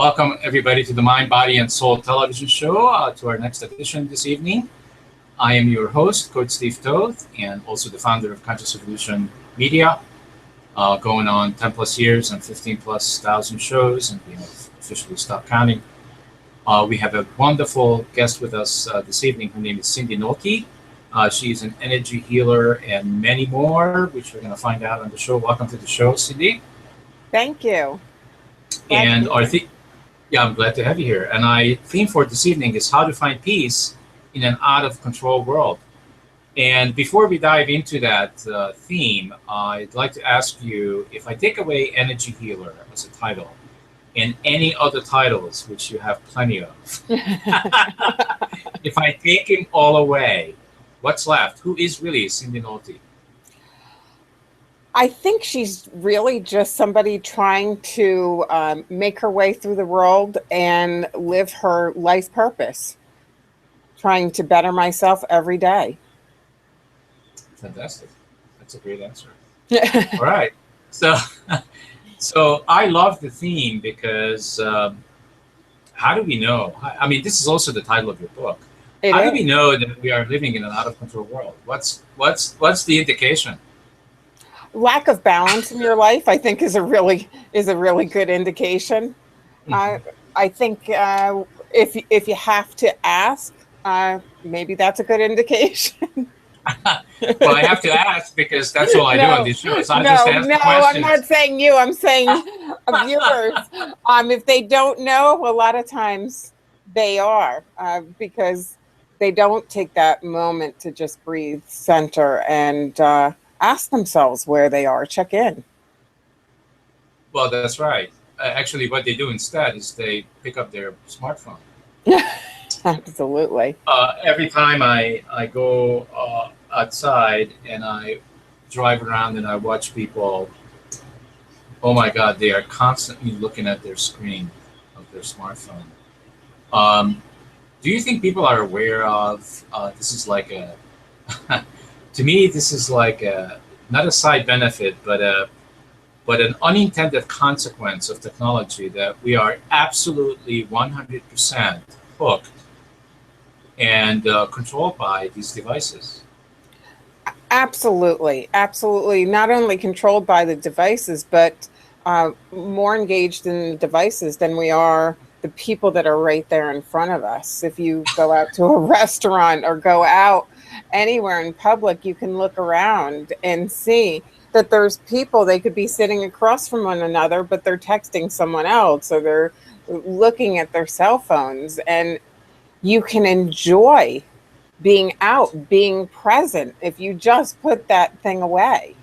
Welcome, everybody, to the Mind, Body, and Soul television show, to our next edition this evening. I am your host, Coach Steve Toth, and also the founder of Conscious Evolution Media, going on 10 plus years and 15 plus thousand shows, and we have officially stopped counting. We have a wonderful guest with us this evening. Her name is Cindy Nolte. She's an energy healer and many more, which we're going to find out on the show. Welcome to the show, Cindy. Thank you. And I'm glad to have you here. And our theme for this evening is how to find peace in an out-of-control world. And before we dive into that theme, I'd like to ask you, if I take away energy healer as a title and any other titles, which you have plenty of, if I take them all away, what's left? Who is really Cindy Nolte? I think she's really just somebody trying to make her way through the world and live her life purpose, trying to better myself every day. Fantastic. That's a great answer. All right. So I love the theme because how do we know? I mean, this is also the title of your book. How do we know that we are living in an out-of-control world? What's the indication? Lack of balance in your life, I think, is a really good indication. Mm-hmm. I think if you have to ask, maybe that's a good indication. Well, I have to ask because that's all I do on these shows. I just ask questions. I'm not saying you. I'm saying viewers. If they don't know, a lot of times they are because they don't take that moment to just breathe, center, and ask themselves where they are, check in. Well, that's right. Actually, what they do instead is they pick up their smartphone. Absolutely. Every time I go outside and I drive around and I watch people, oh my God, they are constantly looking at their screen of their smartphone. Do you think people are aware of, this is like a, to me, this is like not a side benefit, but an unintended consequence of technology, that we are absolutely 100% hooked and controlled by these devices. Absolutely. Not only controlled by the devices, but more engaged in the devices than we are the people that are right there in front of us. If you go out to a restaurant or go out anywhere in public, you can look around and see that there's people, they could be sitting across from one another, but they're texting someone else, or they're looking at their cell phones. And you can enjoy being out, being present, if you just put that thing away.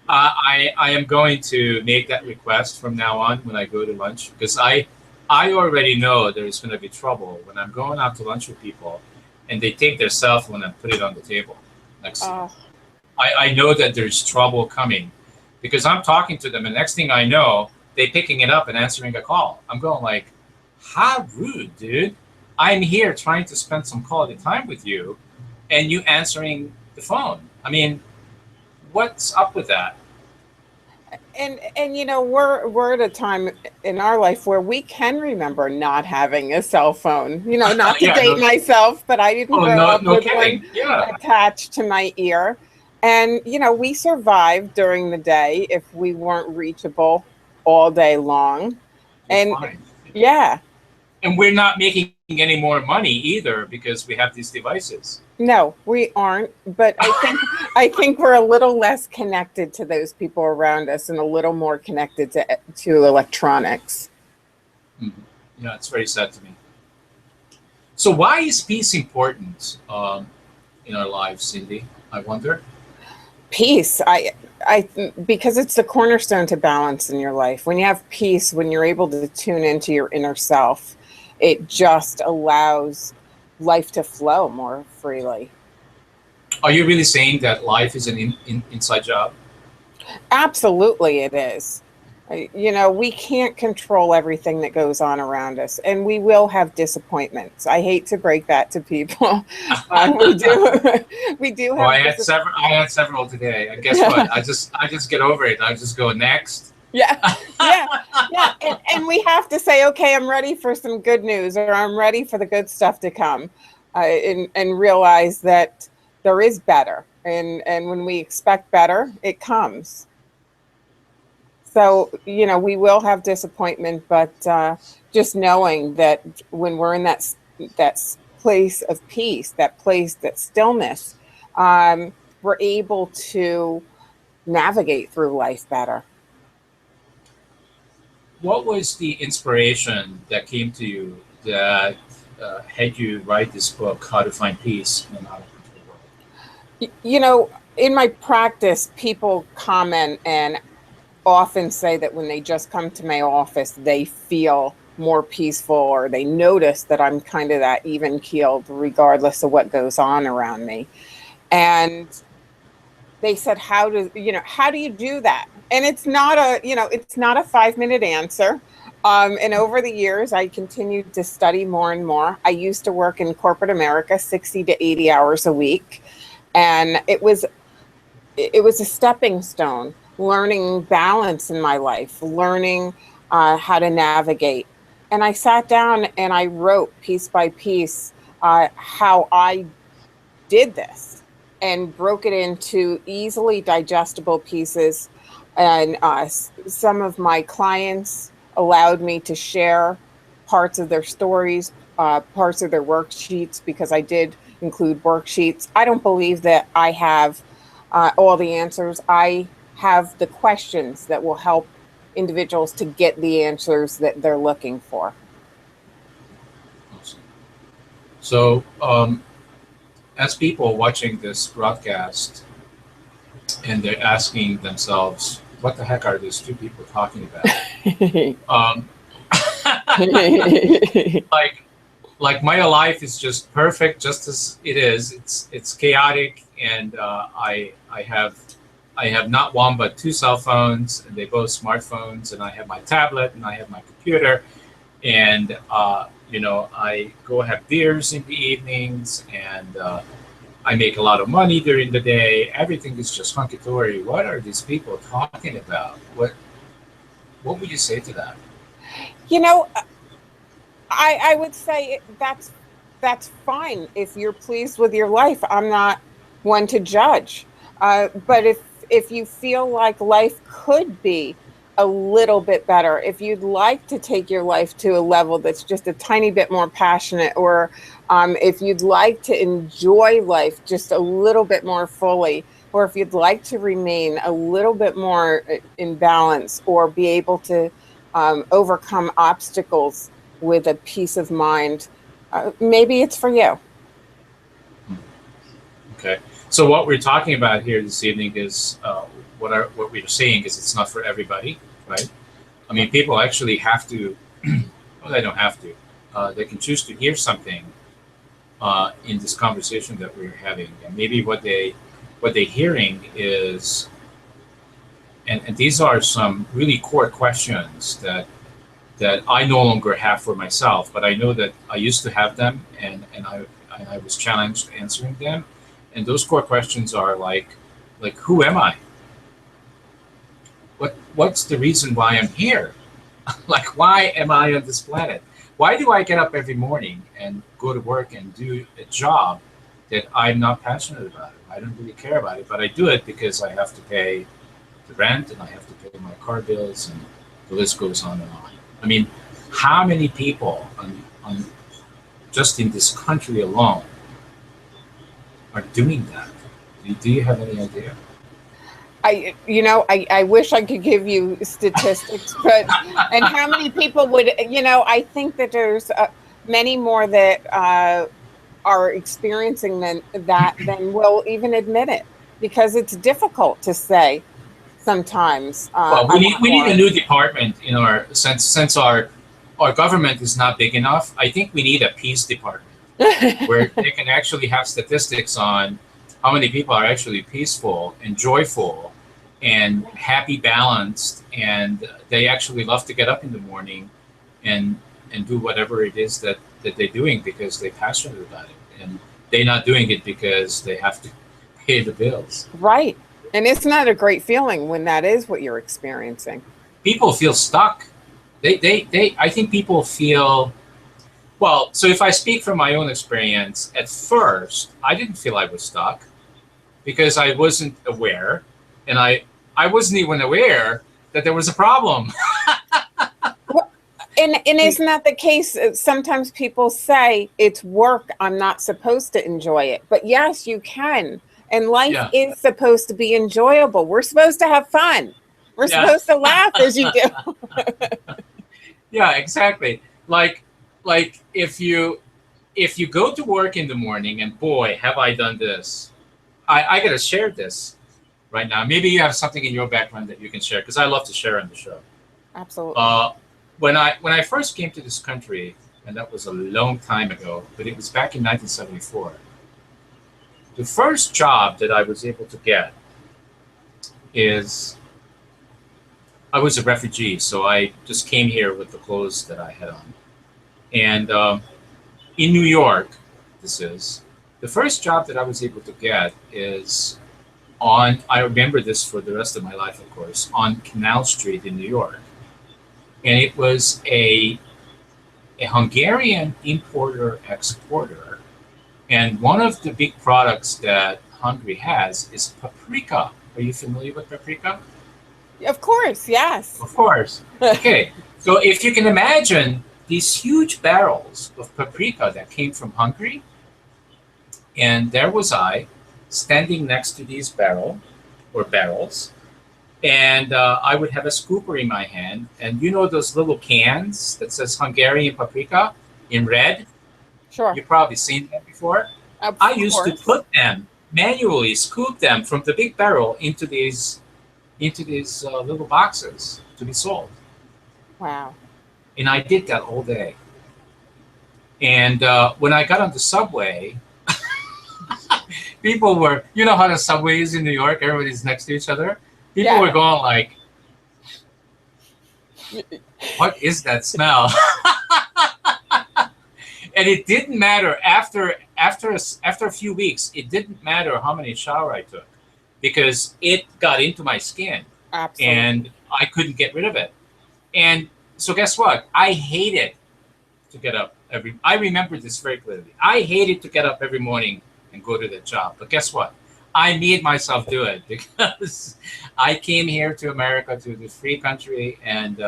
I am going to make that request from now on when I go to lunch, because I already know there's going to be trouble when I'm going out to lunch with people and they take their cell phone and put it on the table next to me. I know that there's trouble coming because I'm talking to them, and next thing I know, they're picking it up and answering a call. I'm going like, how rude, dude. I'm here trying to spend some quality time with you and you answering the phone. I mean, what's up with that? And you know, we're at a time in our life where we can remember not having a cell phone. You know, not to date myself, but I didn't grow up with one attached to my ear. And you know, we survived during the day if we weren't reachable all day long. And and we're not making any more money either because we have these devices. No, we aren't. But I think we're a little less connected to those people around us and a little more connected to electronics. Mm-hmm. Yeah, it's very sad to me. So why is peace important in our lives, Cindy? I wonder. Peace, because it's the cornerstone to balance in your life. When you have peace, when you're able to tune into your inner self, it just allows life to flow more freely. Are you really saying that life is an inside job? Absolutely, it is. You know, we can't control everything that goes on around us, and we will have disappointments. I hate to break that to people. We do have. Well, I had several today. And guess what? I just get over it. I just go next. Yeah, yeah, yeah. And we have to say, okay, I'm ready for some good news, or I'm ready for the good stuff to come, and realize that there is better. And when we expect better, it comes. So, we will have disappointment, but just knowing that when we're in that place of peace, that place, that stillness, we're able to navigate through life better. What was the inspiration that came to you that had you write this book, How to Find Peace in an Out of Control World? In my practice, people comment and often say that when they just come to my office, they feel more peaceful, or they notice that I'm kind of that even keeled, regardless of what goes on around me. And they said, how do you do that? And it's not a 5-minute answer. And over the years, I continued to study more and more. I used to work in corporate America, 60 to 80 hours a week. And it was a stepping stone, learning balance in my life, learning how to navigate. And I sat down and I wrote piece by piece how I did this, and broke it into easily digestible pieces. And some of my clients allowed me to share parts of their stories, parts of their worksheets, because I did include worksheets. I don't believe that I have all the answers. I have the questions that will help individuals to get the answers that they're looking for. Awesome. So, as people watching this broadcast and they're asking themselves, what the heck are these two people talking about? Um, like, like my life is just perfect, just as it is. It's chaotic, and I have not one but two cell phones, and they both smartphones, and I have my tablet, and I have my computer, and I go have beers in the evenings, and I make a lot of money during the day. Everything is just hunky dory. What are these people talking about? What would you say to that? you know, I would say that's fine if you're pleased with your life. I'm not one to judge, but if you feel like life could be a little bit better, if you'd like to take your life to a level that's just a tiny bit more passionate, or if you'd like to enjoy life just a little bit more fully, or if you'd like to remain a little bit more in balance, or be able to overcome obstacles with a peace of mind, maybe it's for you. Okay. So what we're talking about here this evening is what we're saying is it's not for everybody, right? I mean, people actually have to. Well, they don't have to. They can choose to hear something in this conversation that we're having, and maybe what they're hearing is, and these are some really core questions that I no longer have for myself, but I know that I used to have them, and I was challenged answering them. And those core questions are like who am I? What's the reason why I'm here? Like, why am I on this planet? Why do I get up every morning and go to work and do a job that I'm not passionate about? I don't really care about it, but I do it because I have to pay the rent, and I have to pay my car bills, and the list goes on and on. I mean, how many people on just in this country alone are doing that? Do you have any idea? I wish I could give you statistics, but and how many people would, I think that there's many more that are experiencing than will even admit it, because it's difficult to say sometimes. Well, I we want need a more. new department in our since our government is not big enough. I think we need a peace department where they can actually have statistics on how many people are actually peaceful and joyful and happy, balanced, and they actually love to get up in the morning and do whatever it is that they're doing because they're passionate about it, and they're not doing it because they have to pay the bills. Right. And it's not a great feeling when that is what you're experiencing. people feel stuck. I think people feel, well, so if I speak from my own experience, at first, I didn't feel I was stuck because I wasn't aware, and I wasn't even aware that there was a problem. Well, and isn't that the case? Sometimes people say it's work, I'm not supposed to enjoy it. But yes, you can. And life Yeah, is supposed to be enjoyable. We're supposed to have fun. We're yeah, supposed to laugh as you do. yeah, exactly. Like if you go to work in the morning and boy, have I done this. I gotta share this right now. Maybe you have something in your background that you can share because I love to share on the show. Absolutely. Uh, when I first came to this country, and that was a long time ago, but it was back in 1974. The first job that I was able to get is I was a refugee, so I just came here with the clothes that I had on. And in New York, this is the first job that I was able to get is on. I remember this for the rest of my life, of course, on Canal Street in New York, and it was a Hungarian importer exporter, and one of the big products that Hungary has is paprika. Are you familiar with paprika? Of course, yes. Of course. Okay. So if you can imagine these huge barrels of paprika that came from Hungary, and there was I standing next to these barrels, and I would have a scooper in my hand, and you know those little cans that says Hungarian paprika in red? Sure. You've probably seen that before. Of I used to course. put them manually, scoop them from the big barrel into these little boxes to be sold. Wow. And I did that all day. And when I got on the subway, people were, you know how the subway is in New York, everybody's next to each other. People Yeah. were going like, what is that smell? And it didn't matter after a few weeks, it didn't matter how many shower I took because it got into my skin. Absolutely. And I couldn't get rid of it. And so guess what? I hated to get up I remember this very clearly. I hated to get up every morning and go to the job. But guess what? I made myself do it because I came here to America, to the free country. And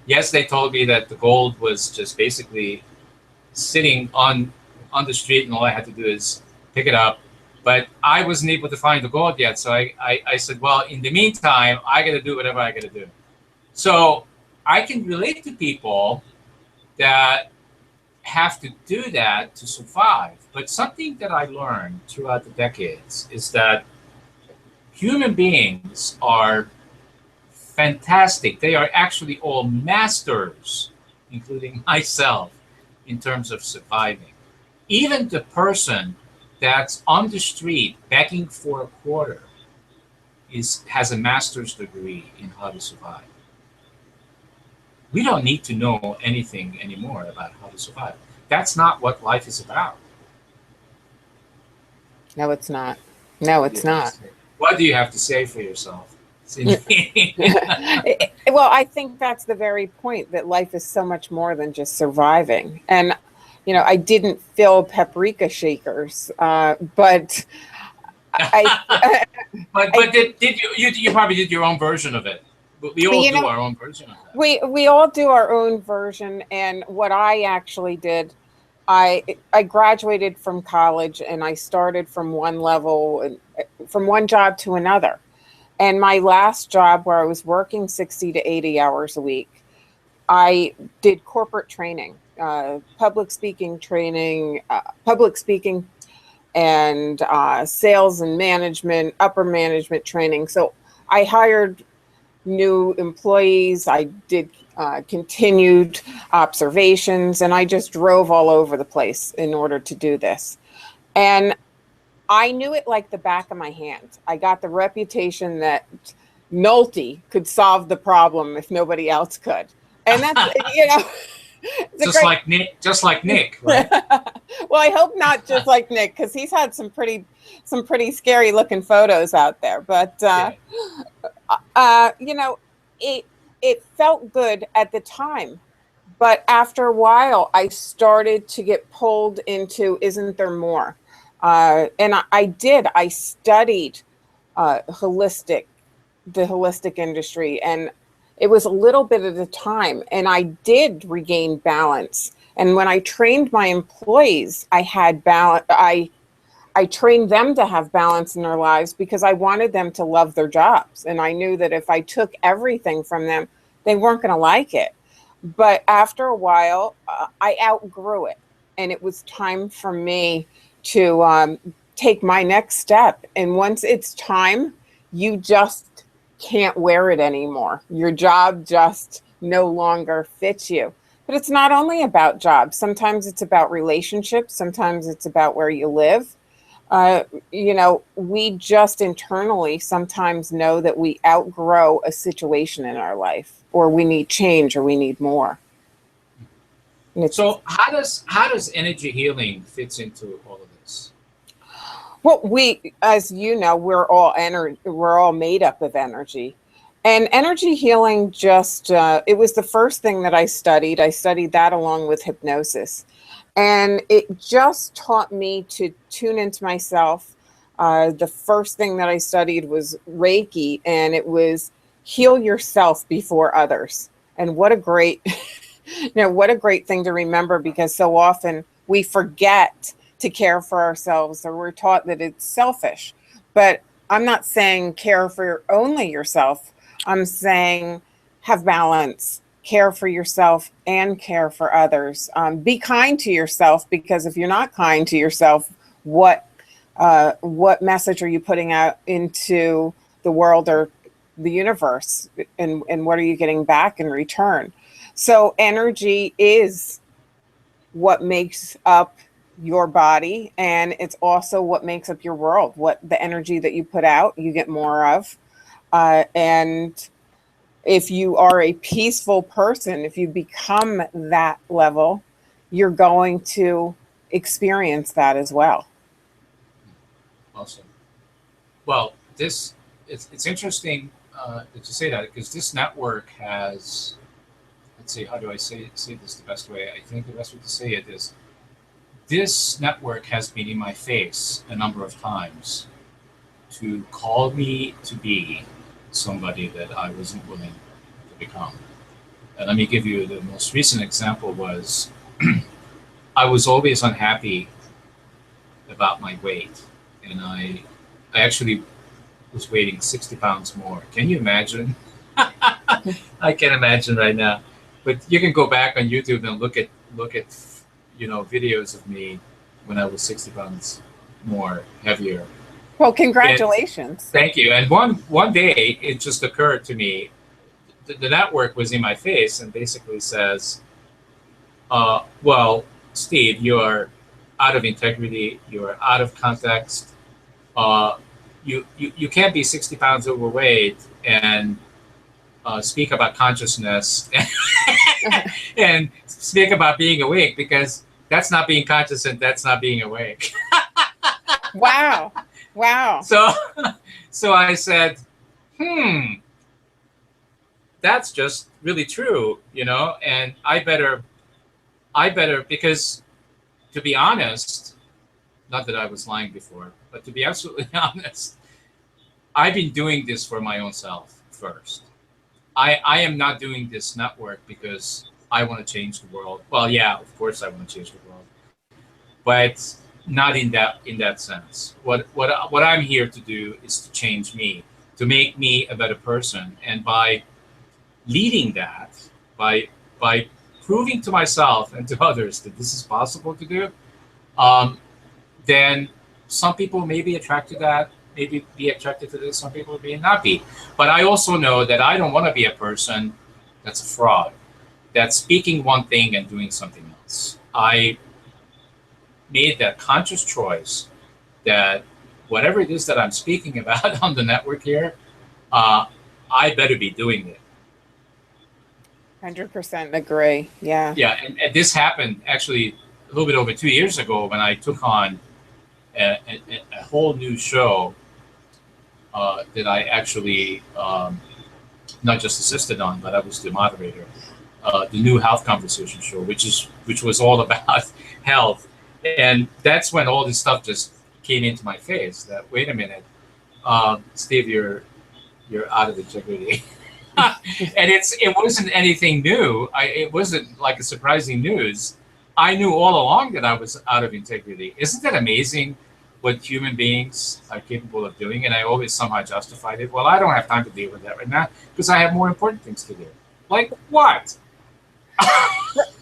yes, they told me that the gold was just basically sitting on the street and all I had to do is pick it up. But I wasn't able to find the gold yet. So I said, well, in the meantime, I got to do whatever I got to do. So I can relate to people that have to do that to survive. But something that I learned throughout the decades is that human beings are fantastic. They are actually all masters, including myself, in terms of surviving. Even the person that's on the street begging for a quarter has a master's degree in how to survive. We don't need to know anything anymore about how to survive. That's not what life is about. No, it's not. No, it's not. What do you have to say for yourself? Well, I think that's the very point, that life is so much more than just surviving. And, you know, I didn't fill paprika shakers, but I, but did you probably did your own version of it. But we all do our own version of that. We all do our own version. And what I actually did, I graduated from college and I started from one level and from one job to another. And my last job, where I was working 60 to 80 hours a week, I did corporate training, public speaking training, and sales and management, upper management training. So I hired new employees. I did continued observations, and I just drove all over the place in order to do this. And I knew it like the back of my hand. I got the reputation that Nolte could solve the problem if nobody else could. And that's, you know, just like Nick, right? Well, I hope not just like Nick, because he's had some pretty scary looking photos out there. But you know, it felt good at the time. But after a while, I started to get pulled into, isn't there more? And I did. I studied holistic, the holistic industry, and it was a little bit at a time. And I did regain balance. And when I trained my employees, I had balance. I trained them to have balance in their lives because I wanted them to love their jobs. And I knew that if I took everything from them, they weren't going to like it. But after a while, I outgrew it. And it was time for me to take my next step. And once it's time, you just can't wear it anymore. Your job just no longer fits you. But it's not only about jobs. Sometimes it's about relationships. Sometimes it's about where you live. We just internally sometimes know that we outgrow a situation in our life, or we need change, or we need more. So how does energy healing fits into all of this? Well, as you know, we're all made up of energy. And energy healing it was the first thing that I studied. I studied that along with hypnosis. And it just taught me to tune into myself. The first thing that I studied was Reiki, and it was heal yourself before others. And what a great, what a great thing to remember, because so often we forget to care for ourselves, or we're taught that it's selfish. But I'm not saying care for only yourself. I'm saying have balance, care for yourself and care for others. Be kind to yourself, because if you're not kind to yourself, what message are you putting out into the world or the universe, and what are you getting back in return? So energy is what makes up your body, and it's also what makes up your world. What the energy that you put out, you get more of. And if you are a peaceful person, if you become that level, you're going to experience that as well. Awesome. Well, it's interesting that you say that, because this network has, let's see, how do I say this the best way? I think the best way to say it is, this network has been in my face a number of times to call me to be somebody that I wasn't willing to become. And let me give you the most recent example was I was always unhappy about my weight, and I actually was weighing 60 pounds more. Can you imagine? I can imagine right now. But you can go back on YouTube and look at videos of me when I was 60 pounds more heavier. Well, congratulations. Thank you. And one day it just occurred to me, the network was in my face and basically says, well, Steve, you are out of integrity, you are out of context. You can't be 60 pounds overweight and speak about consciousness and speak about being awake, because that's not being conscious and that's not being awake. Wow. So I said, that's just really true, and I better, because, to be honest, not that I was lying before, but to be absolutely honest, I've been doing this for my own self first. I am not doing this network because I want to change the world. Well, yeah, of course I want to change the world, but not in that sense. What I'm here to do is to change me, to make me a better person, and by leading that, by proving to myself and to others that this is possible to do, then some people may be attracted to that, maybe be attracted to this, some people may not be. But I also know that I don't want to be a person that's a fraud, that's speaking one thing and doing something else. I made that conscious choice that whatever it is that I'm speaking about on the network here, I better be doing it. 100% agree. Yeah. Yeah, and this happened actually a little bit over 2 years ago when I took on a whole new show that I actually not just assisted on, but I was the moderator. The new health conversation show, which was all about health, and that's when all this stuff just came into my face. That wait a minute, Steve, you're out of integrity, and it wasn't anything new. It wasn't like a surprising news. I knew all along that I was out of integrity. Isn't that amazing? What human beings are capable of doing, and I always somehow justified it. Well, I don't have time to deal with that right now because I have more important things to do. Like what?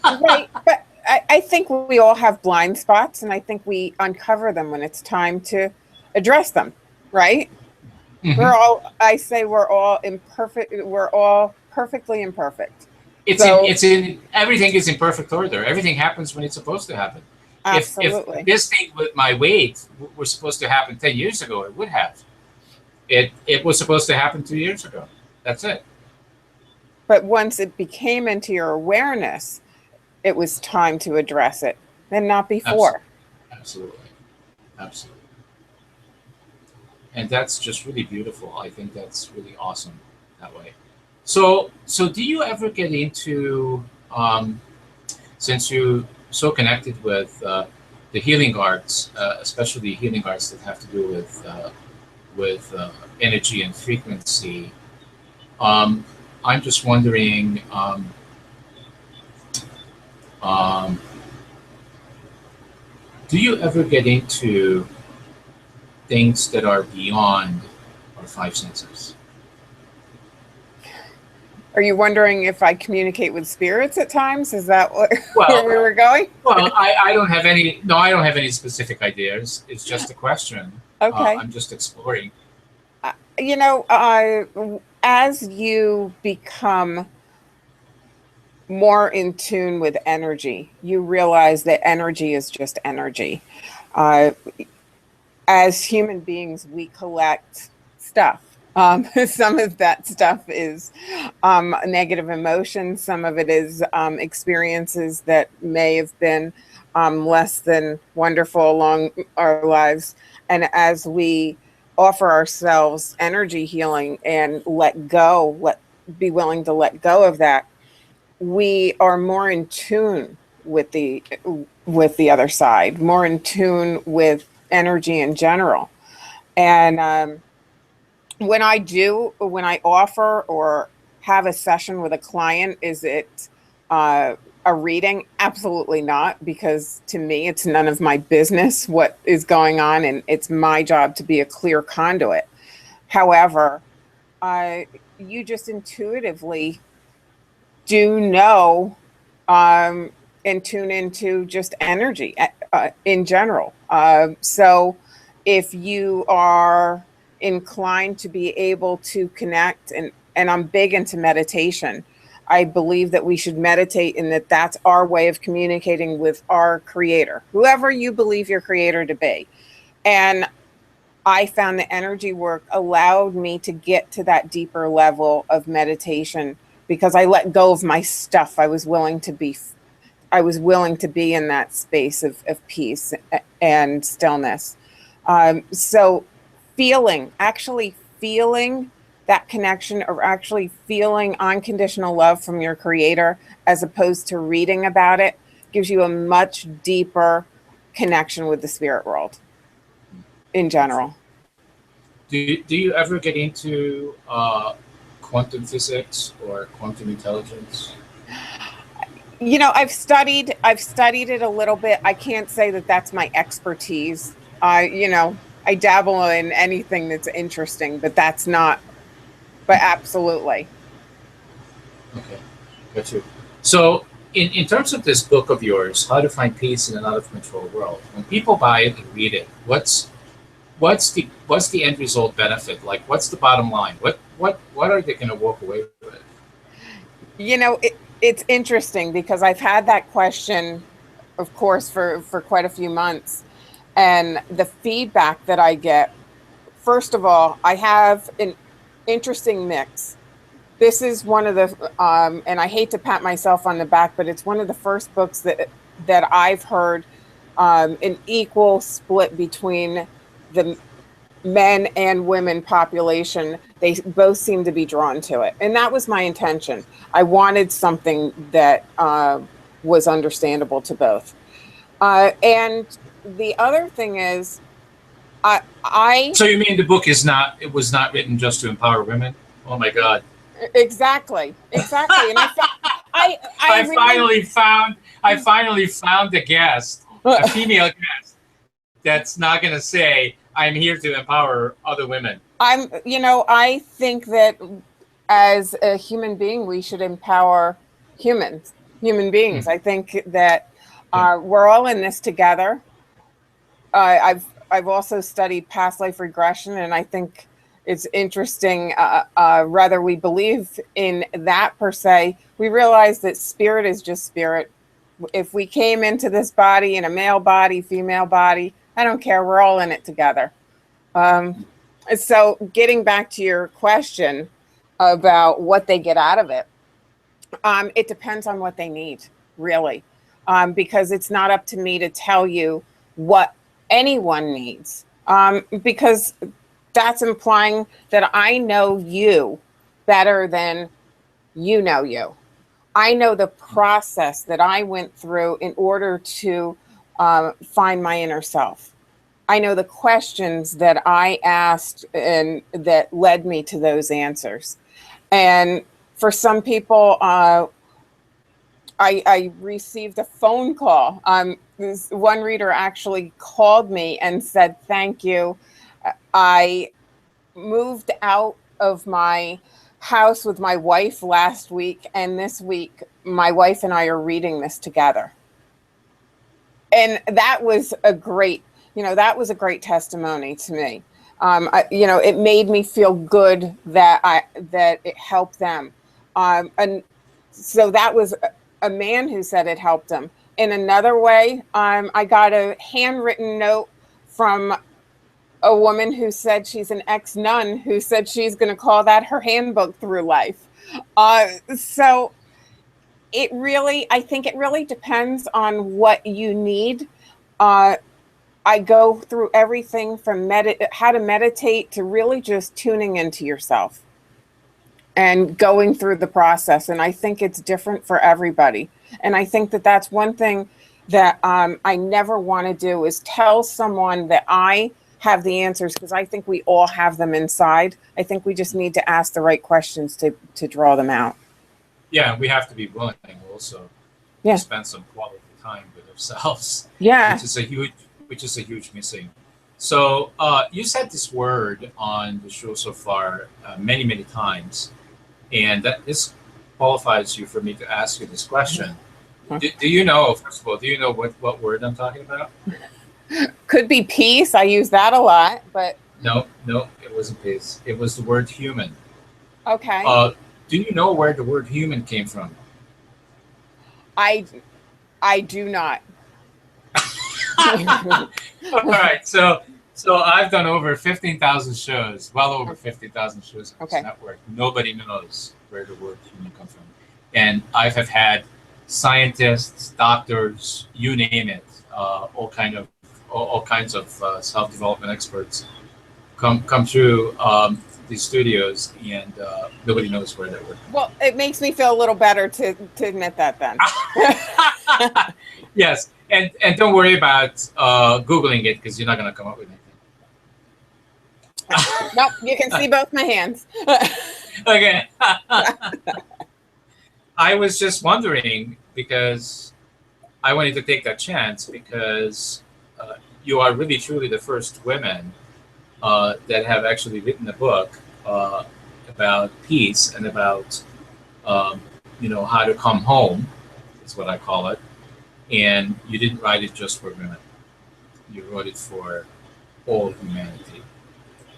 Right, but I think we all have blind spots, and I think we uncover them when it's time to address them, right? Mm-hmm. I say we're all imperfect, we're all perfectly imperfect. It's in everything is in perfect order. Everything happens when it's supposed to happen. Absolutely. If this thing with my weight was supposed to happen 10 years ago, it would have. It was supposed to happen 2 years ago. That's it. But once it became into your awareness, it was time to address it, and not before. Absolutely. Absolutely. And that's just really beautiful. I think that's really awesome that way. So do you ever get into, since you so connected with the healing arts, especially healing arts that have to do with energy and frequency, I'm just wondering, do you ever get into things that are beyond our five senses? Are you wondering if I communicate with spirits at times? Is that where we were going? Well, I don't have any. No, I don't have any specific ideas. It's just a question. Okay. I'm just exploring. As you become more in tune with energy, you realize that energy is just energy. As human beings, we collect stuff. Some of that stuff is negative emotions. Some of it is experiences that may have been less than wonderful along our lives. And as we offer ourselves energy healing and be willing to let go of that, we are more in tune with the other side, more in tune with energy in general. And when I offer or have a session with a client, is it a reading? Absolutely not, because to me, it's none of my business what is going on, and it's my job to be a clear conduit. However, you just intuitively do know and tune into just energy in general. So if you are inclined to be able to connect, and I'm big into meditation. I believe that we should meditate, and that's our way of communicating with our creator, whoever you believe your creator to be. And I found the energy work allowed me to get to that deeper level of meditation because I let go of my stuff. I was willing to be in that space of peace and stillness. So actually feeling that connection, or actually feeling unconditional love from your creator, as opposed to reading about it, gives you a much deeper connection with the spirit world in general. Do you ever get into quantum physics or quantum intelligence? I've studied it a little bit. I can't say that that's my expertise. I dabble in anything that's interesting, but absolutely. Okay, got you. So in terms of this book of yours, How to Find Peace in an Out of Control World, when people buy it and read it, what's the end result benefit? Like, what's the bottom line? What are they going to walk away with? It's interesting because I've had that question, of course, for quite a few months. And the feedback that I get, first of all, I have an interesting mix. This is one of the, and I hate to pat myself on the back, but it's one of the first books that I've heard an equal split between the men and women population, they both seem to be drawn to it. And that was my intention. I wanted something that was understandable to both. And the other thing is, I So you mean the book is not, it was not written just to empower women? Oh my God. exactly, exactly. And I I really, finally found a guest, a female guest, that's not going to say, I'm here to empower other women. I think that as a human being, we should empower human beings. Mm. I think that Yeah. we're all in this together. I've also studied past life regression, and I think it's interesting. Whether we believe in that per se, we realize that spirit is just spirit. If we came into this body in a male body, female body, I don't care. We're all in it together. Um, so, getting back to your question about what they get out of it, it depends on what they need, really, because it's not up to me to tell you what anyone needs, because that's implying that I know you better than you know you. I know the process that I went through in order to find my inner self. I know the questions that I asked and that led me to those answers. And for some people, I received a phone call. This one reader actually called me and said, "Thank you. I moved out of my house with my wife last week, and this week, my wife and I are reading this together." And that was a great testimony to me. It made me feel good that it helped them. And so that was a man who said it helped him. In another way, I got a handwritten note from a woman who said she's an ex-nun who said she's going to call that her handbook through life. So I think it really depends on what you need. Uh, I go through everything from how to meditate to really just tuning into yourself and going through the process. And I think it's different for everybody. And I think that that's one thing that I never want to do is tell someone that I have the answers, because I think we all have them inside. I think we just need to ask the right questions to draw them out. Yeah, we have to be willing also Yeah. to spend some quality time with ourselves, Yeah. which is a huge missing. So you said this word on the show so far many, many times, and that this qualifies you for me to ask you this question. Do you know, first of all, do you know what word I'm talking about? Could be peace. I use that a lot, but No, it wasn't peace. It was the word human. okay. Do you know where the word human came from? I do not. All right, so I've done over 15,000 shows, well over 15,000 shows on this network. Nobody knows where the word human comes from, and I have had scientists, doctors, you name it, all kinds of self-development experts come through these studios, and nobody knows where that word. Well, it makes me feel a little better to admit that then. Yes, and don't worry about Googling it, because you're not going to come up with anything. Nope, you can see both my hands. Okay. I was just wondering, because I wanted to take that chance, because you are really truly the first women that have actually written a book about peace and about how to come home, is what I call it. And you didn't write it just for women. You wrote it for all humanity,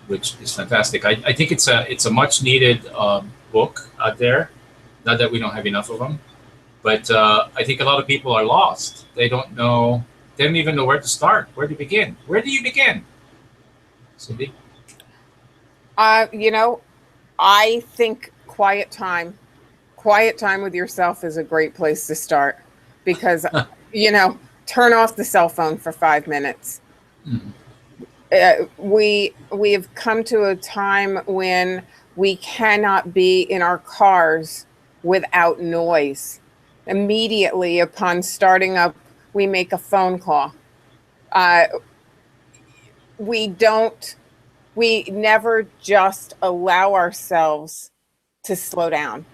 which is fantastic. I think it's a much needed book out there. Not that we don't have enough of them, but I think a lot of people are lost. They don't even know where to start, where to begin. Where do you begin, Cindy? I think quiet time with yourself is a great place to start, because turn off the cell phone for 5 minutes. Mm-hmm. we have come to a time when we cannot be in our cars without noise. Immediately upon starting up, we make a phone call. Uh, we don't, we never just allow ourselves to slow down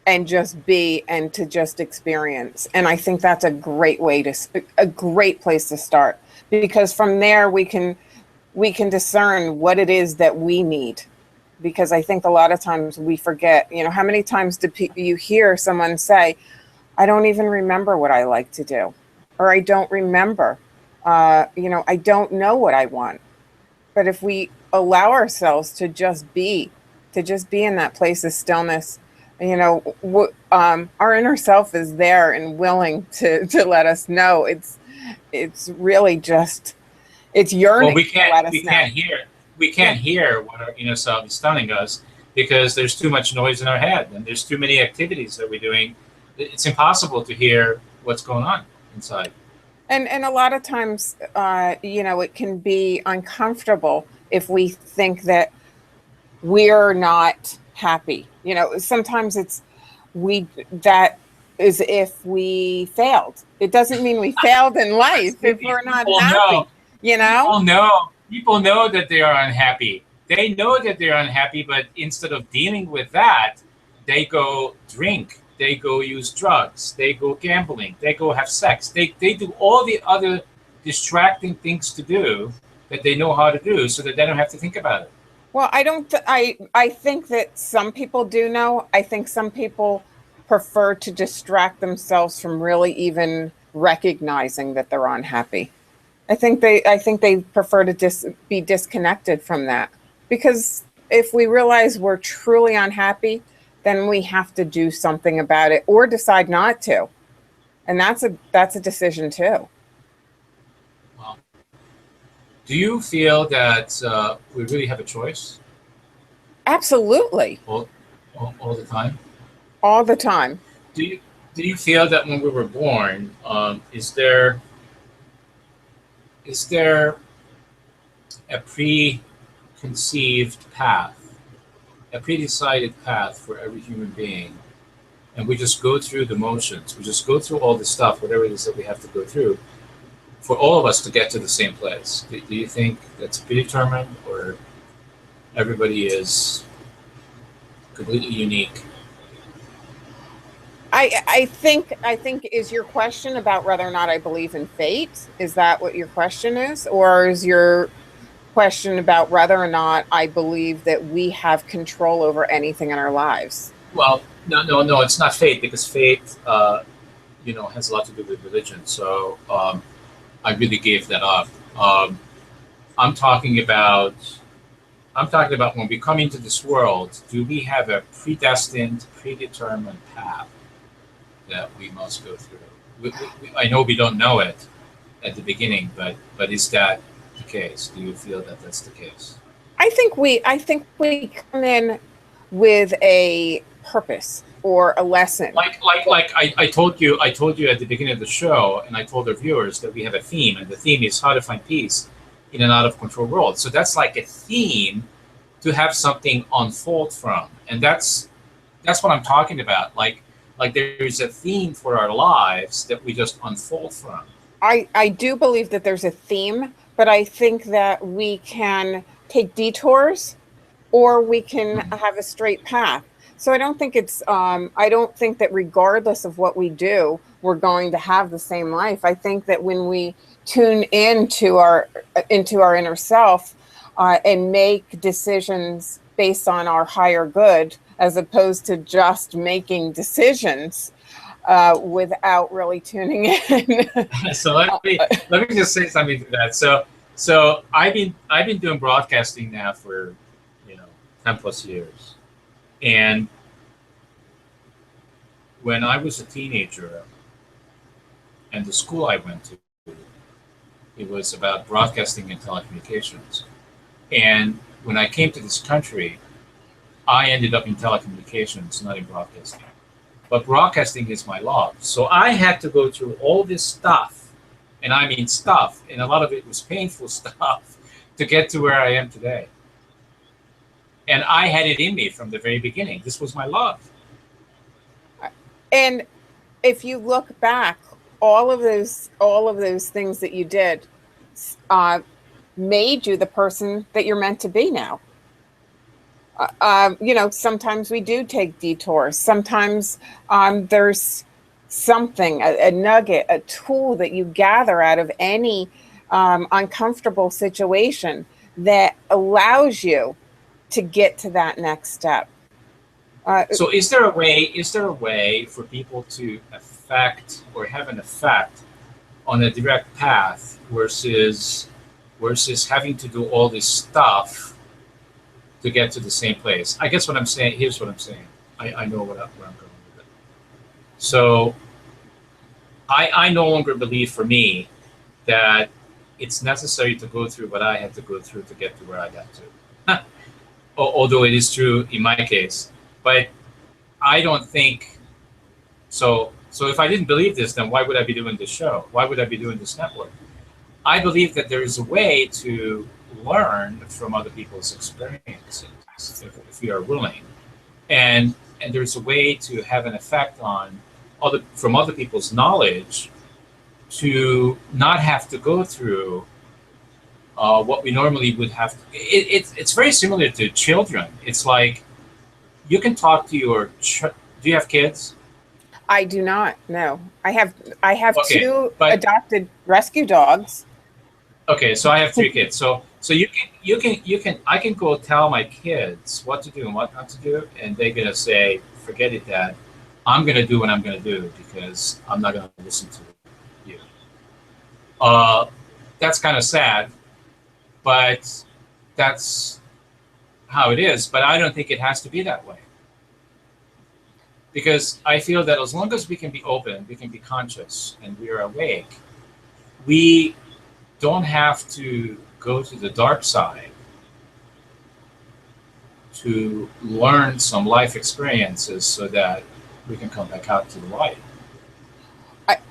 and just be and to just experience. And I think that's a great way to, a great place to start, because from there we can discern what it is that we need. Because I think a lot of times we forget, you know, how many times do you hear someone say, I don't even remember what I like to do, or I don't remember, you know, I don't know what I want. But if we allow ourselves to just be in that place of stillness, you know, our inner self is there and willing to let us know. It's really just, it's yearning. Well, we to let us we know. can't hear we can't hear what our inner self is telling us because there's too much noise in our head and there's too many activities that we're doing. It's impossible to hear what's going on inside. And a lot of times, you know, it can be uncomfortable if we think that we're not happy. You know, sometimes it's that is if we failed. It doesn't mean we failed in life if we're not happy. You know? People know that they are unhappy. They know that they're unhappy, but instead of dealing with that, they go drink, they go use drugs, they go gambling, they go have sex. They do all the other distracting things to do that they know how to do so that they don't have to think about it. Well, I don't. I think that some people do know. I think some people prefer to distract themselves from really even recognizing that they're unhappy. I think they prefer to be disconnected from that, because if we realize we're truly unhappy, then we have to do something about it or decide not to, and that's a decision too. Well, do you feel that we really have a choice Absolutely, all the time? all the time. Do you feel that when we were born, is there a preconceived path, a pre-decided path for every human being, and we just go through the motions, we just go through all the stuff, whatever it is that we have to go through, for all of us to get to the same place? Do you think that's predetermined, or everybody is completely unique? I think is your question about whether or not I believe in fate? Is that what your question is? Or is your question about whether or not I believe that we have control over anything in our lives? Well, no, it's not fate, because fate, has a lot to do with religion. So I really gave that up. I'm talking about when we come into this world, do we have a predestined, predetermined path that we must go through? I know we don't know it at the beginning, but is that the case? Do you feel that that's the case? I think we come in with a purpose or a lesson. Like I told you at the beginning of the show, and I told our viewers that we have a theme, and the theme is how to find peace in an out of control world. So that's like a theme to have something unfold from, and that's what I'm talking about. Like there's a theme for our lives that we just unfold from. I do believe that there's a theme, but I think that we can take detours or we can have a straight path. So I don't think I don't think that regardless of what we do, we're going to have the same life. I think that when we tune into our inner self and make decisions based on our higher good, as opposed to just making decisions without really tuning in. So let me just say something to that. So I've been doing broadcasting now for 10 plus years, and when I was a teenager, and the school I went to, it was about broadcasting and telecommunications. And when I came to this country, I ended up in telecommunications, not in broadcasting. But broadcasting is my love. So I had to go through all this stuff, and I mean stuff, and a lot of it was painful stuff, to get to where I am today. And I had it in me from the very beginning. This was my love. And if you look back, all of those things that you did made you the person that you're meant to be now. Sometimes we do take detours. Sometimes there's something, a nugget, a tool that you gather out of any uncomfortable situation that allows you to get to that next step. So is there a way for people to affect or have an effect on a direct path versus having to do all this stuff to get to the same place? I guess what I'm saying, here's what I'm saying. I know where I'm going with it. So I no longer believe, for me, that it's necessary to go through what I had to go through to get to where I got to. Although it is true in my case. But I don't think so. So if I didn't believe this, then why would I be doing this show? Why would I be doing this network? I believe that there is a way to learn from other people's experiences, if we are willing, and there's a way to have an effect on from other people's knowledge, to not have to go through what we normally would have to. It's very similar to children. It's like, you can talk to your. Do you have kids? I do not. No, I have Okay, two but adopted rescue dogs. okay, so I have 3 kids. So I can go tell my kids what to do and what not to do, and they're gonna say, "Forget it, Dad. I'm gonna do what I'm gonna do because I'm not gonna listen to you." That's kind of sad, but that's how it is. But I don't think it has to be that way, because I feel that as long as we can be open, we can be conscious, and we are awake, we don't have to go to the dark side to learn some life experiences so that we can come back out to the light.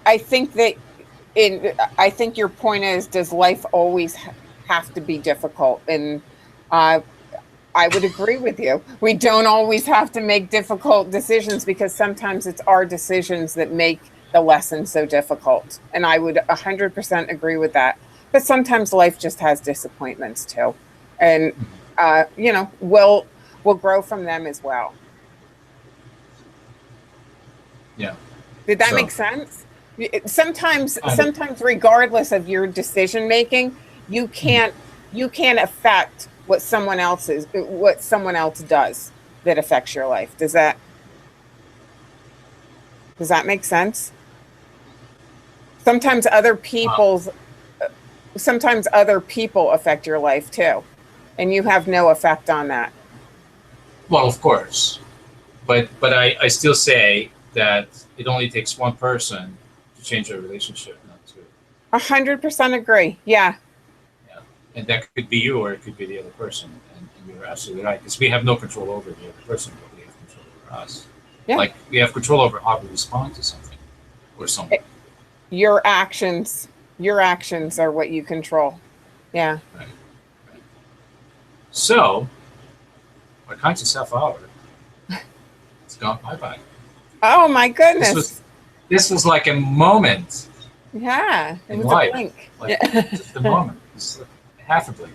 I think that I think your point is, does life always have to be difficult? And I would agree with you. We don't always have to make difficult decisions, because sometimes it's our decisions that make the lesson so difficult. And I would 100% agree with that. But sometimes life just has disappointments too. And, we'll grow from them as well. Yeah. Did that make sense? Sometimes regardless of your decision making, you can't affect what someone else does that affects your life. Does that make sense? Sometimes other people affect your life too, and you have no effect on that. Well, of course, but I still say that it only takes one person to change a relationship, not two. 100% agree. Yeah. And that could be you, or it could be the other person. And you're absolutely right, because we have no control over the other person, but we have control over us. Yeah. Like, we have control over how we respond to something or someone. Your actions are what you control. Yeah. Right. So, our conscious half hour, it's gone bye-bye. Oh my goodness. This was like a moment. Yeah. It was life. A blink. Like, just a moment. It's like half a blink.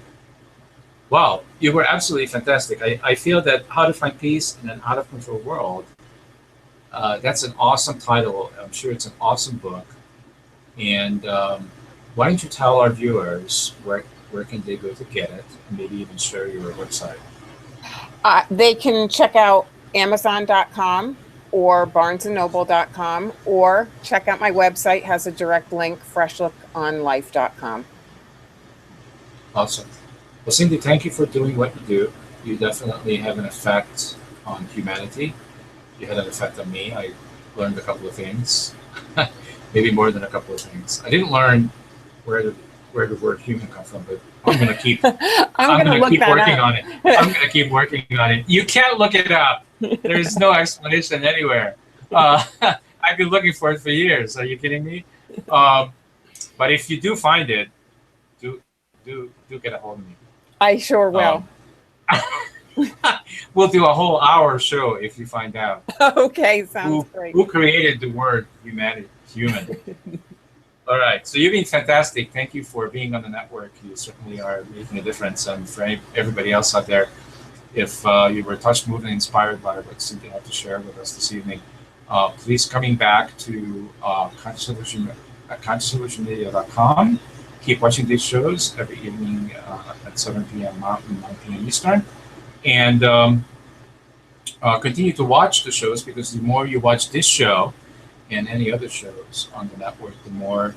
Wow, you were absolutely fantastic. I feel that How to Find Peace in an Out of Control World, that's an awesome title. I'm sure it's an awesome book. And why don't you tell our viewers where can they go to get it, and maybe even share your website? They can check out Amazon.com or BarnesandNoble.com, or check out my website, has a direct link, FreshLookOnLife.com. Awesome. Well, Cindy, thank you for doing what you do. You definitely have an effect on humanity. You had an effect on me. I learned a couple of things, maybe more than a couple of things. I didn't learn where the word human comes from, but I'm going to keep. I'm going to keep working on it. I'm going to keep working on it. You can't look it up. There's no explanation anywhere. I've been looking for it for years. Are you kidding me? But if you do find it, do do get a hold of me. I sure will. We'll do a whole hour show if you find out Okay, sounds great. who created the word human. All right. So you've been fantastic. Thank you for being on the network. You certainly are making a difference. And for everybody else out there, if you were touched, moved, and inspired by what Cynthia had to share with us this evening, please coming back to consciousolutionmedia.com. Keep watching these shows every evening at 7 p.m. Mountain, 9 p.m. Eastern. And continue to watch the shows, because the more you watch this show and any other shows on the network, the more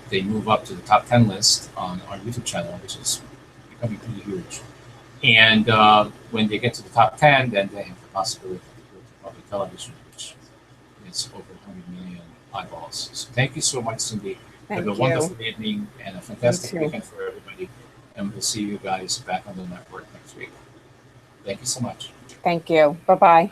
they move up to the top 10 list on our YouTube channel, which is becoming pretty huge. And when they get to the top 10, then they have the possibility to go to public television, which is over 100 million eyeballs. So thank you so much, Cindy. Thank Have a you. wonderful evening and a fantastic You too. weekend for everybody. And we'll see you guys back on the network next week. Thank you so much. Thank you. Bye-bye.